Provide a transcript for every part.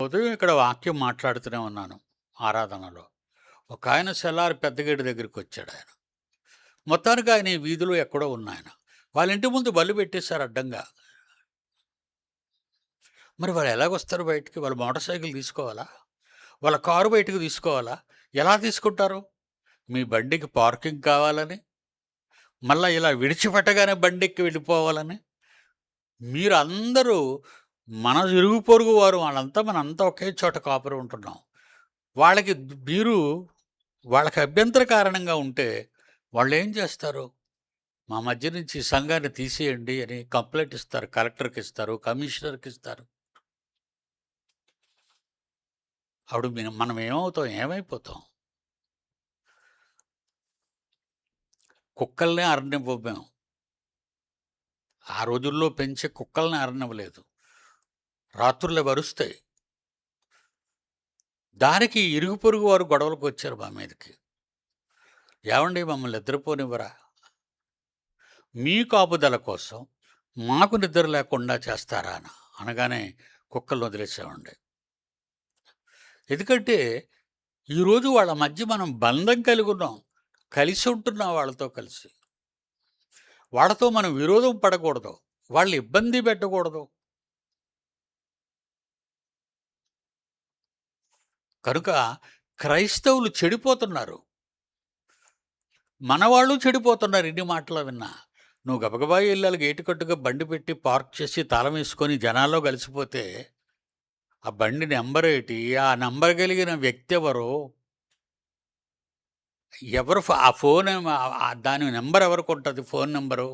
ఉదయం ఇక్కడ వాక్యం మాట్లాడుతూనే ఉన్నాను ఆరాధనలో. ఒకాయన సెల్లారి పెద్దగేటు దగ్గరికొచ్చాడాయన. మొత్తానికి ఆయన ఈ వీధిలో ఎక్కడో ఉన్నాయన. వాళ్ళ ఇంటి ముందు బళ్ళు పెట్టేశారు అడ్డంగా. మరి వాళ్ళు ఎలాగొస్తారు బయటికి? వాళ్ళు మోటార్ సైకిల్ తీసుకోవాలా? వాళ్ళ కారు బయటకు తీసుకోవాలా? ఎలా తీసుకుంటారు? మీ బండికి పార్కింగ్ కావాలని, మళ్ళా ఇలా విడిచిపెట్టగానే బండెక్కి వెళ్ళిపోవాలని. మీరందరూ మన ఇరుగు పొరుగు వారు వాళ్ళంతా మనంతా ఒకే చోట కాపురం ఉంటున్నాం. మీరు వాళ్ళకి అభ్యంతర కారణంగా ఉంటే వాళ్ళేం చేస్తారు? మా మధ్య నుంచి ఈ సంఘాన్ని తీసేయండి అని కంప్లైంట్ ఇస్తారు. కలెక్టర్‌కి ఇస్తారు, కమిషనర్‌కి ఇస్తారు. అప్పుడు మనం ఏమవుతాం? ఏమైపోతాం? కుక్కల్నే అరనివ్వం మేము. ఆ రోజుల్లో పెంచే కుక్కల్ని అరనివ్వలేదు. రాత్రుళ్ళు అరుస్తాయి. దానికి ఇరుగు పొరుగు వారు గొడవలకు వచ్చారు మా మీదకి. ఏవండి మమ్మల్ని నిద్రపోనివ్వరా? మీ కాపుదల కోసం మాకు నిద్ర లేకుండా చేస్తారా అనగానే కుక్కలను వదిలేసామండి. ఎందుకంటే ఈరోజు వాళ్ళ మధ్య మనం బంధం కలిగి ఉన్నాం, కలిసి ఉంటున్నాం వాళ్ళతో కలిసి. వాళ్ళతో మనం విరోధం పడకూడదు, వాళ్ళు ఇబ్బంది పెట్టకూడదు. కనుక క్రైస్తవులు చెడిపోతున్నారు, మనవాళ్ళు చెడిపోతున్నారు. ఇన్ని మాటలు విన్నా నువ్వు గబగబా వెళ్ళాలి, గేటు కట్టుగా బండి పెట్టి పార్క్ చేసి తాళం వేసుకొని జనాల్లో కలిసిపోతే ఆ బండి నెంబర్ ఏంటి, ఆ నెంబర్ కలిగిన వ్యక్తి ఎవరు, ఆ ఫోన్ దాని నెంబర్ ఎవరికి ఉంటుంది, ఫోన్ నెంబరు.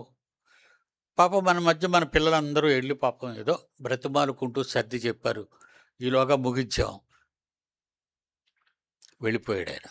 పాపం మన మధ్య మన పిల్లలందరూ వెళ్ళి పాపం ఏదో బ్రతిమాలుకుంటూ సర్ది చెప్పారు. ఈలోగా ముగించాం, వెళ్ళిపోయాడు ఆయన.